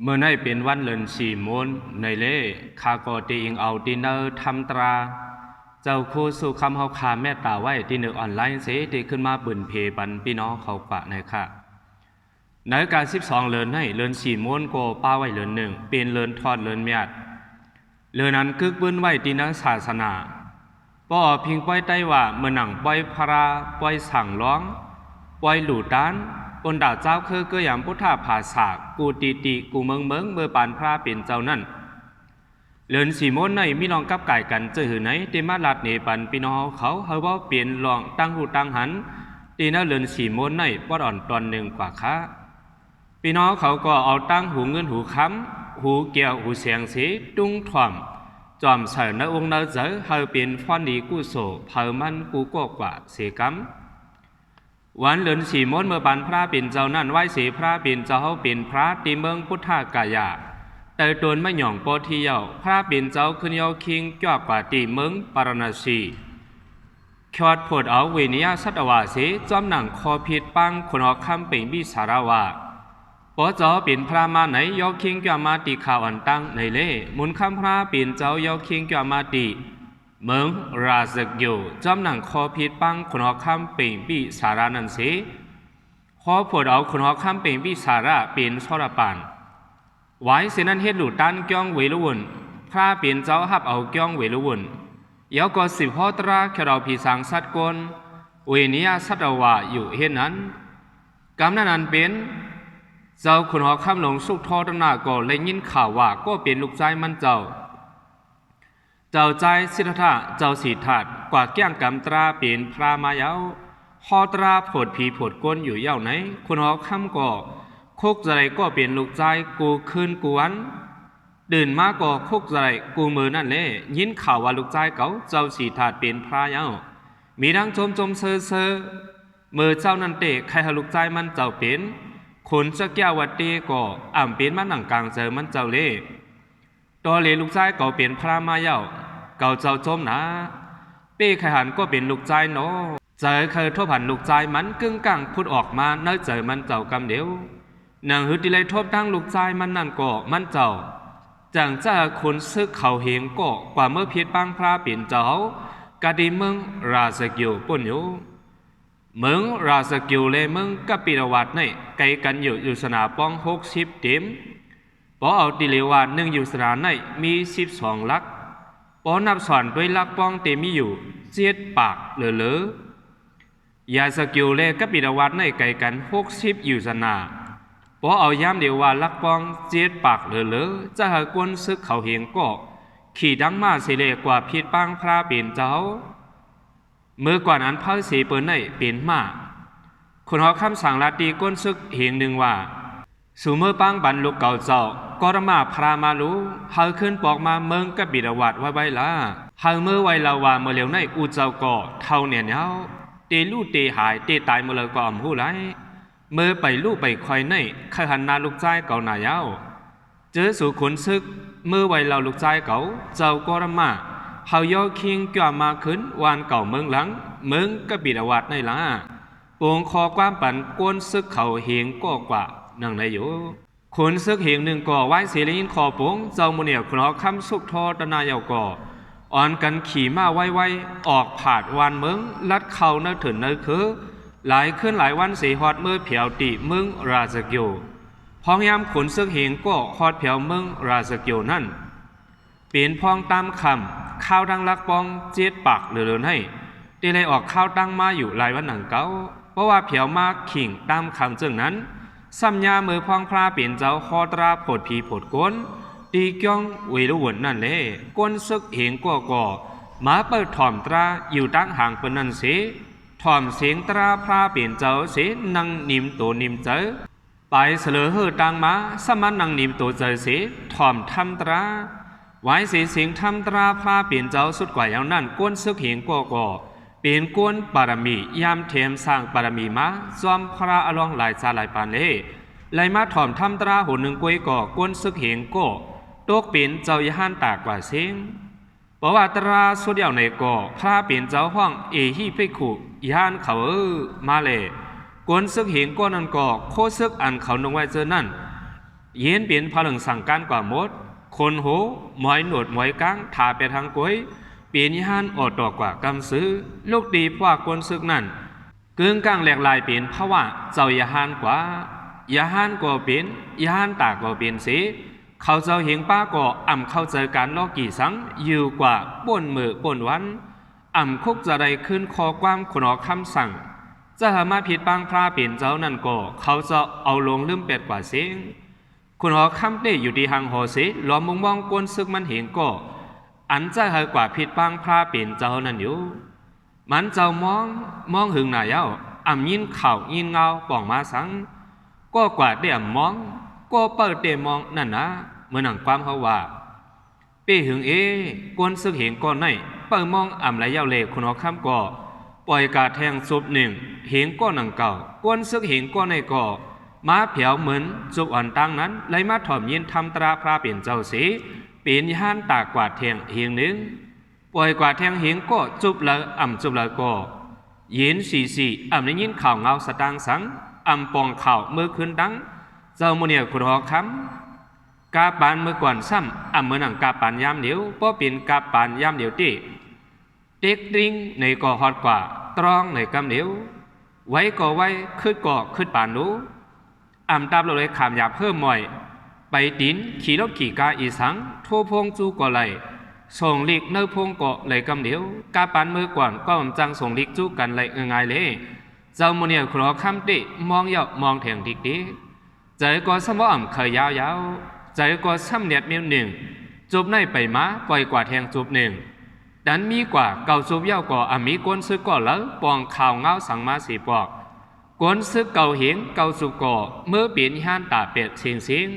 เมื่อในเป็นวันเลินสี่โมนในเล่ข้าก็ตีอิงเอาดินเนอร์ทำตราเจ้าคู่สู่คำเฮาคาแม่ตาไว้ที่หนึ่งออนไลน์เสที่ขึ้นมาบืนเพปันพี่น้องเขาปะในค่ะในการ12เลินให้เลินสี่โมนก็ป้าไว้เลินหนึ่งเป็นเลินทอดเลินเมียดเลินนั้นกึกบืนไว้ที่นักศาสนาป้อพิงป้อยไต้ว่าเมื่อหนังป้อยพราป้อยสั่งร้องป้อยหลู่ด้านปนดาเจ้าคือเกยามพุทธาภาษากูตีกูเมืองเมื่อปานพระเป็นเจ้านั่นเลินสีโมนในมีน้องกับไก่กันเจอหือไหนเตมาลาดเนปันพี่น้องเขาเฮาว่าเปลี่ยนลองตั้งหูตั้งหันตีน่าเลินสีโมนในปอดอ่อนตอนหนึ่งกว่าค้าพี่น้องเขาก็เอาตั้งหูเงินหูค้ำหูเกี่ยวหูเสียงสีตุ้งถ่อมจอมเสนองค์นาเจอเฮาเป็นฟอนดีกูโสเผามันกูก็กว่าเสกัมวันเลินสีมนเมื่อปันพระเป็นเจ้านั่นไหวเสีพระเป็นเจ้าเขาเป็นพระตีเมืองพุทธากายาแต่ตนไม่หย่องปอที่เยาพระเป็นเจ้าขึ้นเยาคิงจ้ากว่าตีเมืองปารณสีขอดผดเอาเวนิยาสัตวาเสจอมหนังคอผิดปังคนออกคำเป็นบิสาราวาปอเจ้าเป็นพระมาไหนยอคิงจ้ามาตีข่าวอันตั้งในเล่มุนคำพระเป็นเจ้ายอคิงจ้ามาตีเมืองราชกอยู่จอมหนังคอผิดปังคนออกคำเป็นบิสารานันเสขอผดเอาคนออกคำเป็นบิสาระเป็นสรปานไว้เสนันเฮ็ดหลุดตันจ้องเวลุวนพระเปลี่ยนเจ้าหับเอาจ้องเวลุวนเยาวก็10 ตราแค่เราผีสังสัตว์กลเวนิยาสัตวาอยู่เฮ็ดนั้นกำนั้นเป็นเจ้าขุนหอคำหลงสุกทอตนาก็เลยยินข่าวว่าก็เป็นลูกใจมันเจ้าใจสิทธะเจ้าสีถาดกว่าแก้งกำตราเป็นพระมายาวหอตราผดผีผดก้นอยู่เย่าไหนขุนหอคำก็คุกใจก็เป็นลูกใจกูคืนกูวันดื่นมาก็คุกใจกูมือนั่นเลยยินข่าวว่าลูกใจเขาเจ้าสีถาดเป็นพระยาวมีดังจมเซอมือเจ้านั่นเตะใครหาลูกใจมันเจ้าเป็นขนจะแก้ววัดเตก็อ่ำเป็นมันหนังกลางเจอมันเจ้าเล่ตอเลลูกใจเขาเป็นพระมายาวเก่าเจ้าจมนะเป้ไขหันก็เป็นลูกใจเนาะเจอเคยทบหันลูกใจมันกึ่งกลางพูดออกมาเนื้อเจอมันเจ้ากำเดียวนางฮึดดิเลยทบตั้งลูกใจมันนั่นก็มันเจ้าจังจะคนซึกเขาเฮงก็กว่าเมื่อเพียรปังพระเปลี่ยนเจ้ากะดีเมืองราชกิวปุ่นอยู่เมืองราชกิวเลยเมืองกับปีละวัดในไกลกันอยู่สนาป้อง60 เต็มพอเอาติเลวาหนึ่งอยู่สนาในมี12 ลักพอนับสอนด้วยลักป้องเตมีอยู่7 ปากเหลือยาสกิวเลกับปีละวัดในไกลกัน60อยู่สนาพอเอาย้ำเดียวว่าลักป้อง7 ปากเหลือจะหากวนซึกเขาเห็นก็ขี่ดังมาเสเลกว่าพิษปังพระเป็นเจ้าเมื่อกว่านั้นพระเสเปินในเป็นมาคนหอคำสั่งลาตีก้นซึกเห็นหนึ่งว่าสู่เมื่อปังบันลูกเก่าเจ้าก็รมาพระมารู้เฮาขึ้นปอกมาเมืองกับบิดาวัดไว้ละเฮาเมื่อไว้ลาวาเมื่อเหลียวในอูเจ้าก็เท่าเนี่ยเนาเตลู่เตหายเตตายเมื่อเลยก็อ่ำหูไรเมื่อไปลู่ไปคอยในขหันนาลูกใจเก่าหนายาวเจอสู่ขนซึกเมื่อไว้เราลูกใจเก่าเจ้าก็รมาเฮาย่อคิงกว่ามาขึ้นวานเก่าเมืองหลังเมืองกับบิดาวัดในละปวงคอความปั่นก้นซึกเขาเหียงก็กว่านั่งในอยู่ขนซึกเหียงหนึ่งก่อไว้เสียลินคอปวงเจ้าโมเนียขนอคำสุกทอตนายาวก่ออ่อนกันขี่มาไว้ออกผาดวานเมืองลัดเข่าเนื้อถึงเนื้อคือหลายขึ้นหลายวันเสียฮอดเมื่อเผียวตีเมืองราชกิวพองยามขนซึกเหียงก็ฮอดเผียวเมืองราชกิวนั่นเป็นพองตามคำข้าวดังลักปอง7 ปากเหลือให้ตีเลยออกข้าวตั้งมาอยู่หลายวันหนังเก้าเพราะว่าเผียวมากขิงตามคำจึงนั้นสัมยามือพองพระเปลี่ยนเจ้าคอตราผดผีผดก้นตีก้องเวรุวนนั่นเลยก้นซึกเห็นก็มาเปิดถ่อมตราอยู่ตั้งห่างเป็นนั่นเสถ่อมเสียงตราพระเปลี่ยนเจ้าเสนังนิมโตนิมเจอไปเสลอเฮอตังมาสมันนังนิมโตเจอเสถ่อมทำตราไว้เสียงทำตราพระเปลี่ยนเจ้าสุดกว่าอย่างนั้นก้นซึกเห็นก็เป็นก้นบารมียามเทมสร้างบารมีมาจอมพระอลองหลายชาหลายปานเล่ไลมาถ่อมทำตราหนหนึ่งกวยก่อก้นซึกเห็นก็ตกเป็นเจ้ายหันตากว่าเสียงเพราะว่าตราสุดเดียวในก่อพระเป็นเจ้าห้องฮีไปขู่ยหันเขามาเลยก้นซึกเห็นก็นั่นก่อโคซึกอันเขานงไว้เจอนั่น เย็นเปลี่ยนพลังสั่งการกว่าหมดคนโหหมอยหนวดหมอยก้างถาไปทางก้อยเปลี่ยนยานอดดอกกว่ากำซื้อลูกดีพวกกวนซึกนั่นกึ่งกลางแหลกลายเปลี่ยนเพราะว่าเจ้ายาหานกว่ายาหานก็เปลี่ยนยาหานตาก็เปลี่ยนสิเขาเจ้าเห็นป้าก็อ่ำเข้าเจอการลอกกี่สังอยู่กว่าป่นมือป่นวันอ่ำคุกจะได้ขึ้นคอความขนอคำสั่งจะหามาผิดบางพระเปลี่ยนเจ้านั่นก็เขาจะเอาลงลืมเป็ดกว่าเสียงคุณหอคำเตอยู่ดีหางหอสิล้อมมองกวนซึกมันเห็นก็อันจะหากว่าผิดบางพระเปลี่ยนเจ้านั่นอยู่มันเจ้ามองหึงหน่ายเอาอ่ำยินเข่ายินเงาป่องมาสังก็กว่าเดี่ยมมองก็เปิดเดี่ยมองนั่นนะเมื่อหนังความเขาว่าเป้หึงกวนซึกเห็นก่อนในเปิดมองอ่ำไหลยาวเล่คุณหอคำก็ปล่อยกาแทงซุบหนึ่งเห็นก้อนหนังเก่ากวนซึกเห็นก้อนในก่อมาเผียวเหมือนจุกอ่อนตั้งนั้นเลยมาถ่อมยินทำตราพระเปลี่ยนเจ้าสีเปลี่ยนย่านตากกวาดแทงเฮียงหนึ่งปล่อยกวาดแทงเฮียงก็จุบเลยอ่ำจุบเลยก็ยินสี่อ่ำในยินข่าวเงาสตางสังอ่ำปองข่าวเมื่อคืนดังเจ้าโมเนียคุณหอคำกาปานเมื่อก่อนซ้ำอ่ำเมื่อหนังกาปานยามเดียวเพราะเป็นกาปานยามเดียวที่เด็กริงในก่อฮอดกว่าตรองในกำเดียวไว้ก่อไว้ขึ้นก่อขึ้นป่านนู้อ่ำตาบเราเลยขามหยาบเพิ่มหม่อยไปดินขี่รถขี่กาอีสังโทพงจูก่อไหลส่งลิกเนื้อพงก่อไหลกำเดียวกาปานเมื่อก่อนก็มันจังส่งลิกจูกันไหลง่ายเลยเจ้าโมเนียครอคำติมองยอกมองแทงดิกดิใจก็สมอ่ำเคยยาวใจก็ซ้ำเนียดเมียวหนึ่งจูบในไปมาปล่อยกว่าแทงจูบหนึ่งดันมีกว่าเก่าจูบเย้าก่ออามีกวนซึกก่อแล้วปองข่าวเงาสังมาสีปอกกวนซึกเก่าเหียงเก่าจูก่อเมื่อเปลี่ยนย่านตาเป็ดเสียงเสียง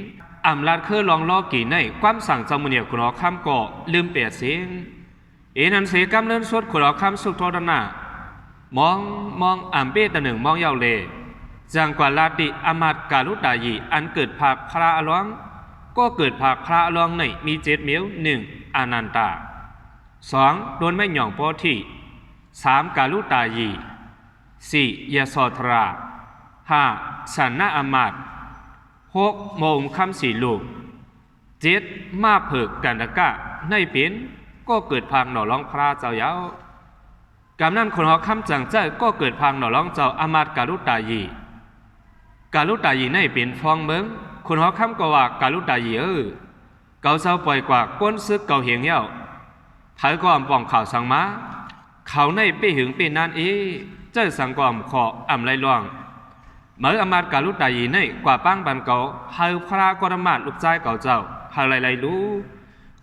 อ่ำลาดเคอลองล้อกี่ในความสั่งเจ้ามือเนี่ยคุณหอคำก่อลืมเปียดเสียงนันเสกำเนินสดคุณหอคำสุดทอดนามองอ่ำเป้ตะหนึ่งมองเย้าเลจังกว่าลาติอามาตกาลุตายีอันเกิดภาคพระอลองก็เกิดภาคพระอลองในมีเจ็ดเมียวหนึ่งอนันตา2โดนไม่หย่องพอที่3กาลุตายี4ยาสอทรา5สันนาอามาต6โมงคำสีลูก7มาเผิกกันตะกะในเป็นก็เกิดพังหน่อร้องพระเจ้าเย้ากำนั้นคนหอคำจังเจ้าก็เกิดพังหน่อร้องเจ้าอามาตกาลุตายีในเป็นฟองเมืองคนหอคำก็ว่ากาลุตายีเก่าเจ้าปล่อยกว่าก้นซึกเก่าเหียงเย้าไทยก็อ่ำป่องข่าวสังมาเขาในเป้หึงเป้นานเจ้าสังกอมขออ่ำไรล่วงเมื่ออามาตกาลุตายีในกว่าปังปันเก่าเฮาพระกรมาลูกใจเก่าเจ้าฮาไรรู้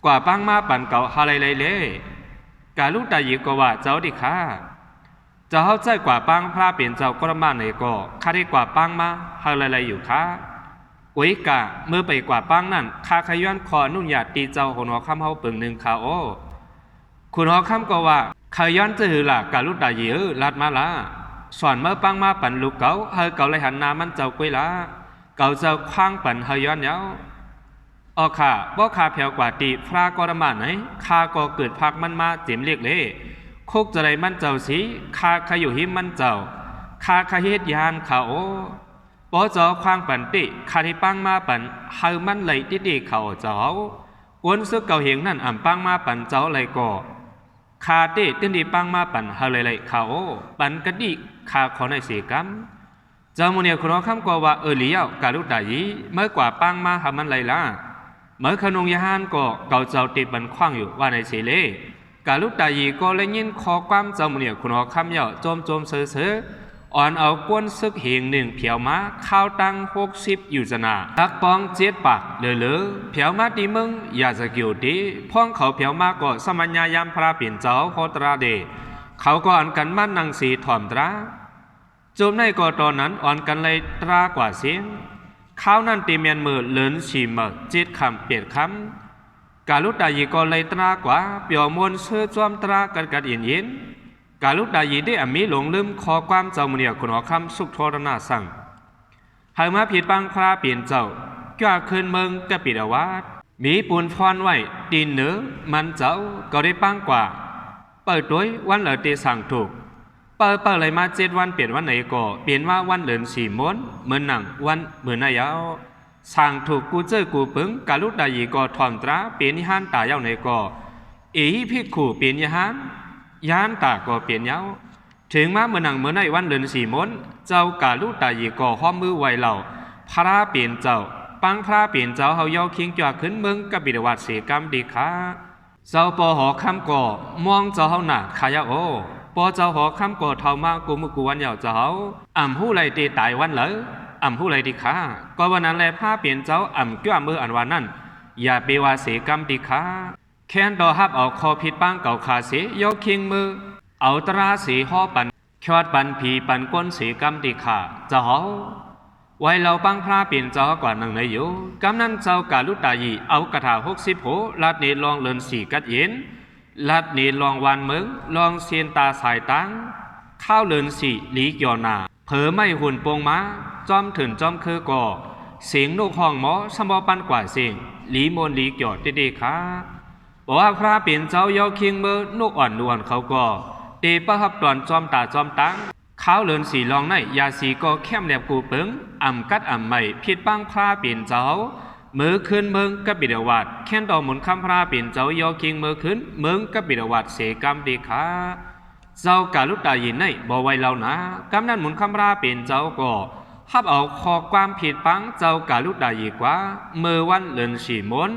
กว่าปังมาปันเก่าฮาไรเล่กาลุตายีก็ว่าเจ้าดิค่ะเจ้าใจกว่าปังพระเปลี่ยนเจ้ากรมาในก็ข้าได้กว่าปังมาฮาไรอยู่ค่ะโอ้ยกะเมื่อไปกว่าปังนั่นข้าขย้อนคอนุ่นหยาดตีเจ้าหัวคำเฮาปึงหนึ่งค่ะโอคุณหอคำก็ว่าขย้อนจะหือหลักกาลุตายีลัดมาละสอนเมื่อปังมาปั่นลูกเก๋าเฮาเก๋าเลยหันนามันเจ้ากุ้ยละเก๋าเจ้าคว้างปั่นเฮาย้อนเย้าออค่ะบ่คาเพียวกว่าตีพระกรมาไหนข้าก็เกิดพักมันมาเจ็มเรียกเลยคุกจะไรมันเจ้าสีข้าขอยู่หิมมันเจ้าข้าขเฮ็ดยานเขาบ่เจ้าคว้างปั่นติข้าที่ปังมาปั่นเฮามันไหลติดีเขาเจ้ากวนซึกเก่าเหียงนั่นอ่ำปังมาปั่นเจ้าไหลก่อคาเต้ตินดีปังมาปั่นเฮาไหลเขาปั่นกะดิคาขอในเสียกรรมเจ้าโมเนียคุณคำก็ว่าเลี้ยวกาลุตายีเมื่อกว่าปังมาหามันไหลละเมื่อขนงยาหานก็เก่าเจ้าติดบันคว้างอยู่ว่าในเสเลกาลุตายีก็เลยยินคอความเจ้าโมเนียคุณคำเยาโจมเสืออ่อนเอาก้นซึกเหียงหนึ่งเผียวม้าข้าวตัง60อยู่จนาตักปอง7 ปากเหลือเผียวม้าตีมึงอย่าจะเกี่ยวดีพ้องเขาเผียวม้าก็สมัญญายามพระเปลี่ยนเจ้าโคตราเดเขาก็อ่อนกันมั่นนางสีถ่อมตราโจมในก็ตอนนั้นอ่อนกันเลยตรากว่าเสียงข้าวนั่นตีเมียนมือเลินฉีม7 คำเปลี่ยนคำกาลุตายีก็เลยตรากว่าเปียวมนเสื้อจอมตรากันเย็นกาลุตายีได้อามีหลงลืมคอความเจ้ามือเนี่ยคุณหอคำสุขโทรนาสั่งหากมาผิดบังพระเปลี่ยนเจ้าก็คืนเมืองกะปิดอาวาสมีปูนพรไว้ตีนเนื้อมันเจ้าก็ได้ปังกว่าเปิดด้วยวันเหลือตีสั่งถูกเปิดเลยมา7 วันเปลี่ยนวันไหนก็เปลี่ยนว่าวันเหลือ4 ม้วนเหมือนหนังวันเหมือนนายาว สั่งถูกกูเจอกูปึงกาลุดายีก็ถอนตราเปลี่ยนฮันตาเย้าในก็พิกขู่เปลี่ยนยานตาก็เปลี่ยนเย้าถึงมาเมื่อนังเมื่อในวันเดือนสี่มนเจ้ากาลุดายีก็ห้อมมือไวเหล่าพระเปลี่ยนเจ้าปังพระเปลี่ยนเจ้าเฮาเย้าคิงจ่อขึ้นเมืองกับบิดวัดเสกรรมดีค่ะเจ้าปอหอคำก่อมองเจ้าเฮาหนักขายาโอปอเจ้าหอคำก่อเท่ามากูมุกวันเหยาเจ้าหู้ไรตีตายวันเหลอหู้ไรดีค่ะก็วันนั้นแลผ้าเปลี่ยนเจ้าเกี่ยวมืออันวันนั้นอย่าเปว่าเสกรรมดีค่ะแค้นดอฮับเอาคอผิดปังเก่าขาเสียยกคิงมือเอาตราสีห่อปันขวดปันผีปันก้นเสกรรมดีค่ะเจ้าไว้เราปังพระเปลี่ยนเจ้ากว่านังในอยู่กำนั้นเจ้ากาลุตายีเอากระถา60โหลาดเนลองเลินสีกัดเย็นลาดเนลองวันเมืองลองเซียนตาสายตังข้าวเลินสีหลีเกี่ยวนาเผอไม่หุ่นปงม้าจอมถึงจอมคือก่อเสียงนกห้องหมอสมบปันกว่าเสียงหลีมนหลีเกี่ยวดีๆค่ะบอกว่าพระเปลี่ยนเจ้ายอคิงมือนกอ่อนนวลเขาก็เตปะหับตอนจอมตาจอมตังข้าวเลินสีลองในยาสีก็เข้มแหลบกูเปิงกัดใหม่ผิดปังพระเปลี่ยนเจ้ามือขึ้นเมืองกับบิดาวัดแค่นดอกหมุนคำพระเปลี่ยนเจ้ายอคิงมือขึ้นเมืองกับบิดาวัดเสกรรมดีค่ะเจ้ากาลุตายินในบ่ไว้เรานะกำนั้นหมุนคำพระเปลี่ยนเจ้าก็ฮับเอาคอความผิดปังเจ้ากาลุตายีกว่ามือวันเลินสีมน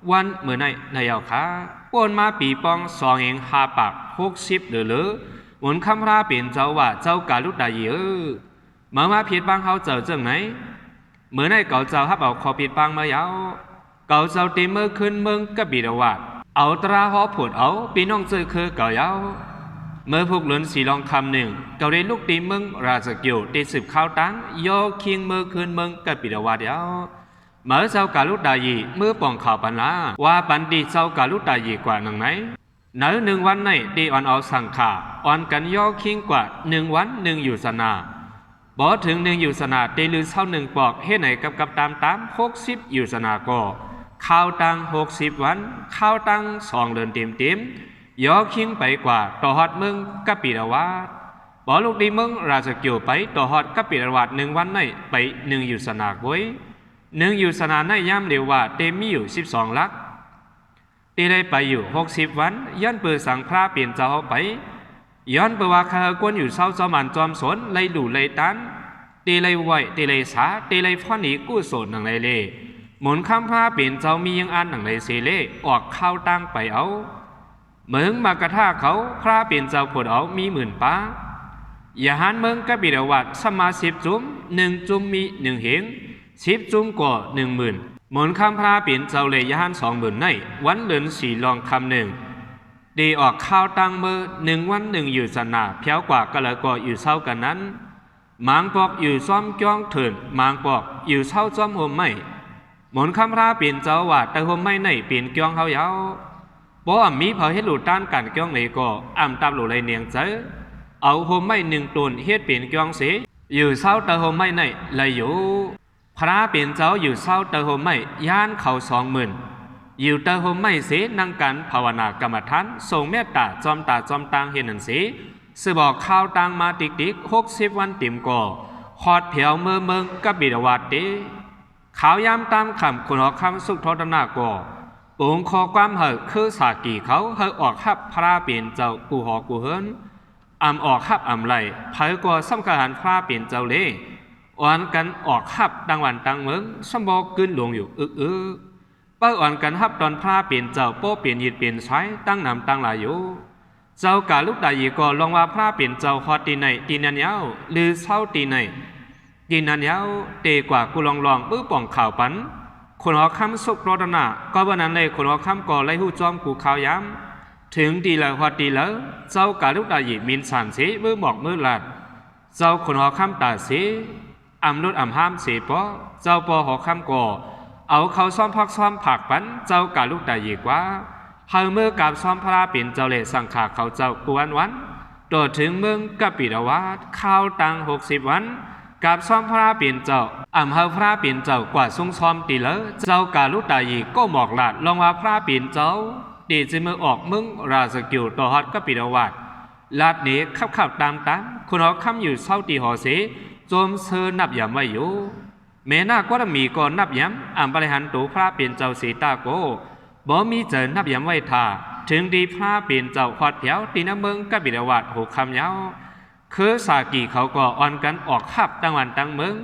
วันเมื่อในเอาค่ะปนมาปีปอง2 5 ปาก60หรือหมุนคำพระเปลี่ยนเจ้าว่าเจ้ากาลุตายีเมื่อมาผิดปังเขาเจ้าจังไหนเมื่อในเก่าเจ้าฮับเอาคอผิดปังมาเยาเก่าเจ้าตีมือขึ้นเมืองกับบิดาวัดเอาตราหอผุดเอาปีน้องเจอคือเก่าเยาเมื่อพวกหลุนสีลองคำหนึ่งเก่าได้ลูกตีเมืองราชกิจได้สืบข้าวตั้งโยคิงเมื่อคืนเมืองกับบิดาวาเดียวเมื่อเจ้ากาลุตายีเมื่อป่องข่าวปันลาว่าปันดีเจ้ากาลุตายีกว่าหนึ่งไหนเนื้อ1 วันในดีอ่อนเอาสั่งขาอ่อนกันโยคิงกว่า1 วัน1อยู่สนาบ่ถึง1อยู่สนาได้ลือเศร้า1ปอกเฮ็ดไหนกับตาม60อยู่สนาก็ข้าวตัง60 วันข้าวตัง2 เดือนเต็มยอคิงไปกว่าต่อฮอดมึงกับปีละวาดบ่ลูกดีมึงราชกิจไปต่อฮอดกับปีละวาด1 วันในไป1อยู่สนากไว้1อยู่สนาในย่ำเดียวว่าเตมีอยู่12 ลักตีได้ไปอยู่60 วันย้อนเปิดสังพระเปลี่ยนเจ้าไปย้อนเปิดว่าข้ากวนอยู่เศร้าจอมันจอมสนไล่ดูไล่ตันตีไล่ไหวตีไล่สาตีไล่ฟ้อนหนีกู้โสดหนังไล่เล่หมุนคำพระเปลี่ยนเจ้ามียังอันหนังไล่เสเล่ออกข้าวตั้งไปเอาเมืองมากระท่าเขาพระเปลี่ยนเจ้าผดเอามี10,000 ป้าอย่าหันเมืองกับบิดาวัดสมา10 จุ่ม1 จุ่มมี1 เหง10 จุ่มก็10,000หมุนคำพระเปลี่ยนเจ้าเลยอย่าหัน20,000ในวันเดือนสีลองคำหนึ่งดีออกข้าวตั้งมือ1 วัน1อยู่สนาเพียวกว่าก็เลยก็อยู่เศร้ากันนั้นหมางปอกอยู่ซ้อมจ้องเถินหมางปอกอยู่เศร้าจ้อมห่มไม่หมุนคำพระเปลี่ยนเจ้าว่าแต่ห่มไม่ในเปลี่ยนจ้องเขาเยาบ่มีเผาเฮ็ดหลุดต้านกันเกี่ยงเลยก็ตับหลุดเลยเนียงเจอเอาโฮมไม่1 ตุนเฮ็ดเปลี่ยนเกี่ยงเสียอยู่เศร้าแต่โฮมไม่ในเลยอยู่พระเปลี่ยนเจ้าอยู่เศร้าแต่โฮมไม่ย่านเขา20,000อยู่แต่โฮมไม่เสียนั่งกันภาวนากรรมฐานส่งเมตตาจอมตางเห็นหนังสีสืบอกข้าวตังมาติ๊ก60 วันติ่มก่อฮอดเผียวเมืองกับบิดาวาตีขาวยามตามคำคุณหอคำสุขทอดนาก่อองค์ขอความเหอะคือสากีเขาเหอะออกฮับพระเปลี่ยนเจ้ากูหอกูเฮินออกฮับไหลเผยก่อสำคัญพระเปลี่ยนเจ้าเล่อ่อนกันออกฮับดังวันดังเมืองสมบอกขึ้นลงอยู่เป้าอ่อนกันฮับตอนพระเปลี่ยนเจ้าโป้เปลี่ยนยิดเปลี่ยนใช้ตั้งนำตั้งหลายอยู่เจ้ากาลุกตายีก่อลองว่าพระเปลี่ยนเจ้าฮอดตีในตีนันยาวหรือเศร้าตีในตีนันยาวเตกว่ากูลองปื้อป่องข่าวปันคนหอคำสุกรดนาก็วันนั้นเลยคนหอคำก่อไล่หู้จอมกูข่าวย้ำถึงดีแล้วฮอดดีแล้วเจ้ากาลุกตายีมินสันเสมือหมอกมือหลัดเจ้าคนหอคำตาเสลดห้ามเสปอเจ้าปอหอคำก่อเอาเขาซ้อมพักซ้อมผักปันเจ้ากาลุกตายีกว่าเฮาเมื่อกับซ้อมพระเปลี่ยนเจ้าเลสังขาเขาเจ้ากวนวันตัวถึงเมืองกับปิดาวาดข้าวตัง60 วันกับซ้อมพระเปลี่ยนเจ้าเฮาพระเปลี่ยนเจ้ากว่าทรงซ้อมตีเลเจ้ากาลุตายีก็หมอกหลาดลองว่าพระเปลี่ยนเจ้าดีจะเมื่อออกมึงราสกิลต่อฮอดกับปิดาวาดลาดนี้ขับตามคุณหอคำอยู่เศร้าตีหอเสโจมเซอนับอย่าไม่อยู่ เมนาก็มีก่อนนับย้ำบริหารตูพระเปลี่ยนเจ้าสีตาโกบ่มีเจอนับย้ำไว้ท่าถึงดีพระเปลี่ยนเจ้าฮอดเผียวตีน้ำเมืองกับบิดาวัดหูคำยาวคือสากีเขาก็อ่อนกันออกขับตั้งวันตั้งเมือง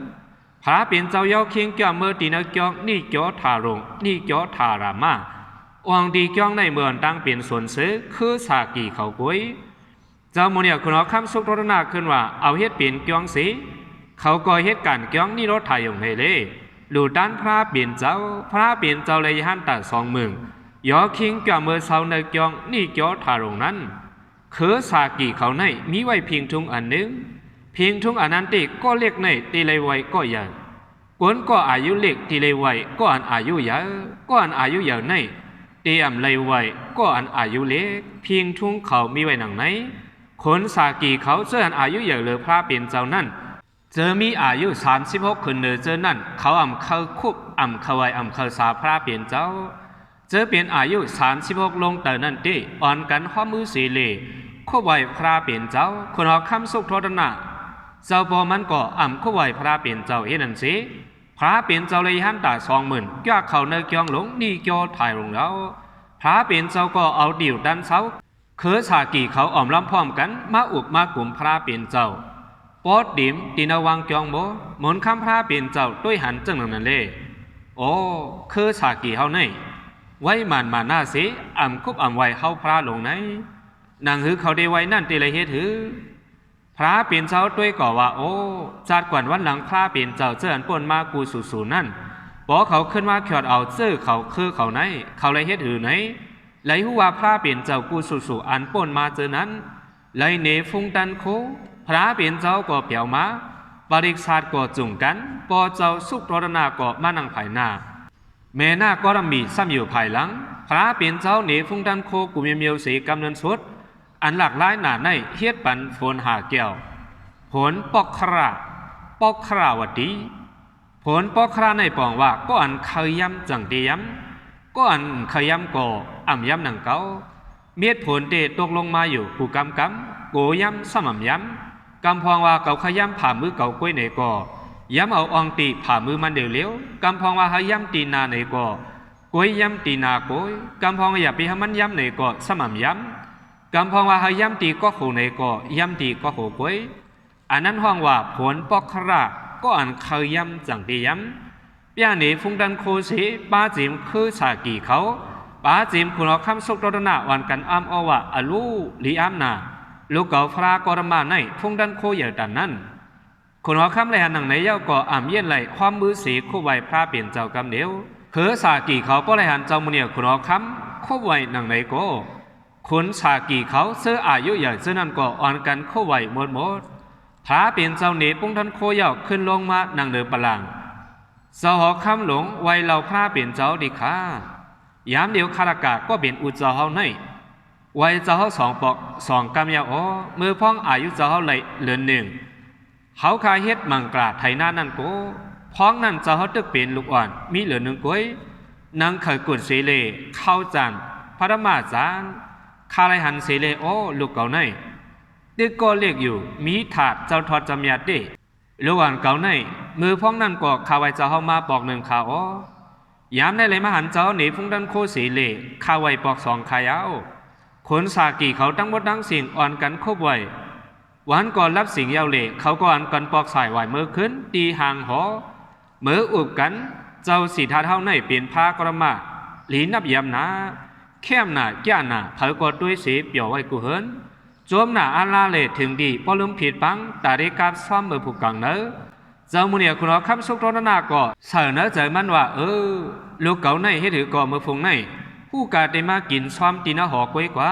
พระเปลี่ยนเจ้าเย้าเคียงเกี่ยวเมื่อตีนักเกี่ยวนี่เกี่ยวทารงนี่เกี่ยวทารามาวังดีเกี่ยวในเมืองตั้งเปลี่ยนส่วนซื้อคือสากีเขากุ้ยเจ้าโมเนี่ยคุณเอาคำสุกรนาขึ้นว่าเอาเฮ็ดเปลี่ยนเกี่ยวสีเขาก็เฮ็ดการเกี่ยวนี่รถไทยอย่างไรเลยหลู่ด้านพระเปลี่ยนเจ้าเลยหันตัด20,000ยอคิงกับเมื่อเช้าในเกี่ยวนี่เกี่ยวทารงนั้นคือสากีเขาในมีไว้เพียงทุ่งอันหนึ่งเพียงทุ่งอันนั้นติก็เล็กในตีเลยไว้ก็ใหญ่กวนก็อายุเล็กตีเลยไว้ก็อันอายุใหญ่ก็อันอายุใหญ่ในเตรียมเลยไว้ก็อันอายุเล็กเพียงทุ่งเขามีไว้หนังไหนคนสากีเขาเจออันอายุใหญ่เลยพระเปลี่ยนเจ้านั้นเจอมีอายุ36คนเนอเจอนั่นเขาเข้าคุบเข้าไว้เข้าสาพระเปลี่ยนเจ้าเจอเปลี่ยนอายุ36ลงแต่นั่นติอ่อนกันข้อมือสีเลข้อไว้พระเปลี่ยนเจ้าคนเอาคำสุกโทษนะเจ้าพอมันก็ข้อไว้พระเปลี่ยนเจ้าเห็นนั่นสิพระเปลี่ยนเจ้าเลยหันตา20,000ย่าเขาเนยเกียงหลงนี่เกียวถ่ายลงแล้วพระเปลี่ยนเจ้าก็เอาเดี่ยวดันเสาคือสากีเขาล้ำพร้อมกันมาอุบมากลุ่มพระเปลี่ยนเจ้าปอดดิมตีนวังเกียงโมหมุนคำพระเปลี่ยนเจ้าด้วยหันจังนั่นเลยโอ้คือสากีเขาในไว้มันมาหน้าสิคุบไว้เข้าพระลงไหนนางหือเขาได้ไว้นั่นตีเลยเฮ็ดหือพระเปลี่ยนเจ้าด้วยก่อว่าโอ้จัดกวนวันหลังพระเปลี่ยนเจ้าเจออันป่นมากูสู่นั่นบอกเขาขึ้นมาเขียดเอาเจอเขาคือเขาไหนเขาเลยเฮ็ดหือไหนไหลหัวพระเปลี่ยนเจ้ากูสู่อันป่นมาเจอนั้นไหลเนฟุงตันโคพระเปลี่ยนเจ้าก็เปียวมาบริษัทก็จุ่งกันปอเจ้าสุกรณาก็มานั่งภายหน้าเมนาก็มีซ้ำอยู่ภายหลังพระเปลี่ยนเจ้าเนฟุงตันโคกุมเมียวสีกำเนินสุดอันหลากหลายหนาในเฮ็ดปันโฟนหาเกี่ยวผลปอกคราวดีผลปอกคราในปองว่าก็อันเคยย้ำจังเดียมก็อันเคยย้ำก่อย้ำหนังเก่าเมียดผลเตตกลงมาอยู่ผู้กำโกย้ำสม่ำย้ำกำพองว่าเขาขย้ำผ่ามือเก่ากล้วยในก่อย้ำเอาอองตีผ่ามือมันเดียวเลี้ยวกำพองว่าให้ย้ำตีนาในก่อกล้วยย้ำตีนาโกยกำพองอย่าไปให้มันย้ำในก่อสม่ำย้ำกำพองว่าให้ย้ำตีก็โขในก่อย้ำตีก็โขกล้วยอันนั้นห้องว่าผลปอกคราก็อันเคยย้ำจังดีย้ำปีนี้ฟุงดันโคสีป้าจิมคือสากีเขาป้าจิมคุณเอาคำสุกรณาวันกันเอาว่าอลูลีนาลูกเก่าพระกรมาในฟุงดันโคใหญ่ดันนั้นคุณเอาคำแลหนังในเย้าก็เย็นไหลความมือสีคู่ไว้พระเปลี่ยนเจ้ากำเดียวคือสากีเขาก็เลยหันเจ้ามุนีคุณเอาคำคู่ไว้หนังในก็คุณสากีเขาเสื้ออายุใหญ่เสื้อนั้นก็อ่อนกันคู่ไว้หมดพระเปลี่ยนเจ้าเนปุงทันโคเย้าขึ้นลงมานั่งเดือปลังเจ้าหอคำหลงไว้เราพระเปลี่ยนเจ้าดีค่ะยามเดียวคารากาก็เป็นอุจจาระในไว้เจ้าเขา2 ปอก2 กำยามือพ้องอายุเจ้าเขาเลยเหลือ1เขาคาเฮ็ดมังกราไทยหน้านั่นโกพ้องนั่นเจ้าเขาตึกเป็นลูกอ่อนมีเหลือ1 ก้อยนางเคยกุดเสเลเข้าจานพระมาจานคาไรหันเสเลลูกเก่าในตึกก็เรียกอยู่มีถาดเจ้าทอดจำยาดิลูกอ่อนเก่าในมือพ้องนั่นก็คาไว้เจ้าเขามาปอก1 ขายามได้เลยมาหันเจ้าหนีพุ่งดันโคสีเล่ข้าไว้ปอก2 ขายาวคนสากีเขาทั้งหมดทั้งสิ่งอ่อนกันคบไว้วันก่อนรับสิ่งเยาวเล่เขาก็อ่อนกันปอกสายไหวเมื่อขึ้นตีห่างหอเมื่ออุบกันเจ้าสีทาเท่าในเปลี่ยนผ้ากระมาหลีนับยำนาเข้มหนาแก่หนาเผากอดด้วยสีเปี่ยวไว้กูเฮินโจมหนาอาลาเล่ถึงดีพอลืมผิดปังตาได้กาบซ้อมมือผูกกังเนื้อเจ้ามุนีคุณเอาคำสุกรณาก็เสนอใจมันว่าลูกเก่าในให้ถือก่อมือฟงในผู้กาได้มากินซ้อมตีนหอกไว้กว่า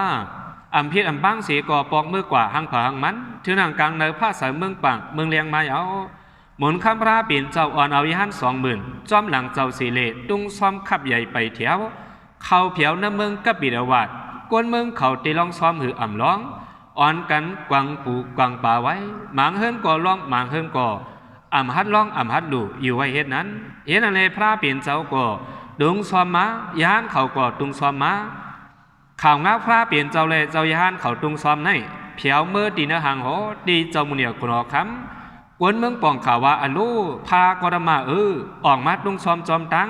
เพียรบังเสียก่อปอกมือกว่าหังผาหังมันถือนางกลางเนื้อผ้าสายเมืองปังเมืองเลียงมาเอาหมุนคำพระเปลี่ยนเจ้าอ่อนเอาวิหาร20,000จอมหลังเจ้าสีเลตุ้งซ้อมขับใหญ่ไปแถวเข้าเผียวน้ำเมืองกับบิดาวัดกวนเมืองเขาตีลองซ้อมหือร้องอ่อนกันกวางปูกวางป่าไว้หมางเฮิรนก่อร้องหมางเฮิรนก่อฮัดร้องฮัดลู่อยู่ไว้เฮ็ดนั้นเห็นอะไรพระเปลี่ยนเจ้าก็ดุงซ้อมม้ายานเขาก็ตุงซ้อมม้าข่าวงาพระเปลี่ยนเจ้าเลยเจ้ายานเขาตุงซ้อมในเผียวเมื่อตีนหางหอดีเจ้ามุนีคนหอคำ กวนเมืองปองข่าวว่าอลูพากรมาออกมาตุงซ้อมจอมตั้ง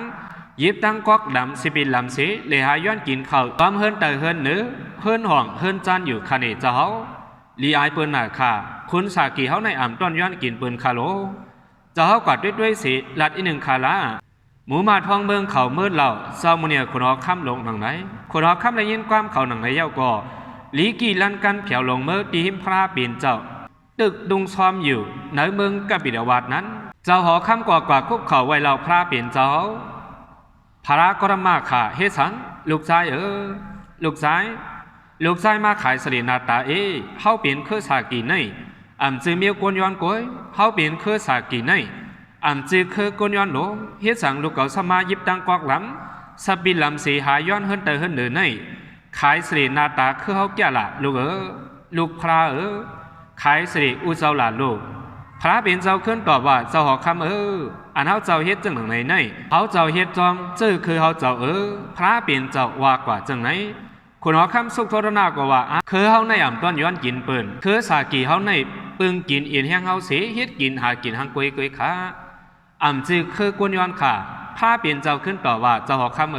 ยิบตั้งกอกดำสิบินลำเสเลหาย้อนกินข้าวตอมเฮินเตอเฮินเนื้อเฮินห่องเฮินจานอยู่คาเนเจ้าลีอายเปิ้นหน้าค่ะคุณสากีเฮาในอ่ำต้อนย้อนกินเปิ้นคาโลเจ้าเฮากอดด้วยสิลัดอีหนึ่งคาลาหมูมาทองเมืองเขามืดเหล่าเจ้ามุเนี่ยคนฮอค่ำลงหนังไหนคนฮอค่ำได้ยินความเขาหนังไหนเย้าก็ลีกีลันกันเผียวลงเมื่อตีหิมพระเปลี่ยนเจ้าตึกดุงซ้อมอยู่ในเมืองกบิดาวาดนั้นเจ้าหอค่ำกว่าคุบเขาไว้เราพระเปลี่ยนเจ้าพระกรมาขาเฮสังลูกชายลูกชายมาขายสลีนาตาเฮาเปลี่ยนคือสากีในอ่ำจือเมียวกวนย้อนก้อยเฮาเปลี่ยนคือสากีในอ่ำจือคือกวนย้อนโหลเฮสังลูกเก่าสมายิบตังกอกหลำสับบินลำสีหาย้อนเฮินเตอเฮินเหนือในขายสลีนาตาคือเฮาแก่ละลูกพระขายสลีอุเจ้าหลานลูกพระเป็นเจ้าขึ้นตอบว่าเจ้าหอคำอันเฮาเจ้าเฮ็ดจังไหนในเฮาเจ้าเฮ็ดจอมจื้อคือเฮาเจ้าพระเป็นเจ้าว่ากว่าจังไหนคุณหอคำสุขโทรนาก็ว่าคือเฮาในอ่ำต้อนย้อนกินเปิ้นคือสากีเฮาในปึงกินเอียนแห้งเฮาเสเฮ็ดกินหากินหังกวยขาอ่ำจื้อคือกวนย้อนค่ะพระเป็นเจ้าขึ้นตอบว่าเจ้าหอคำ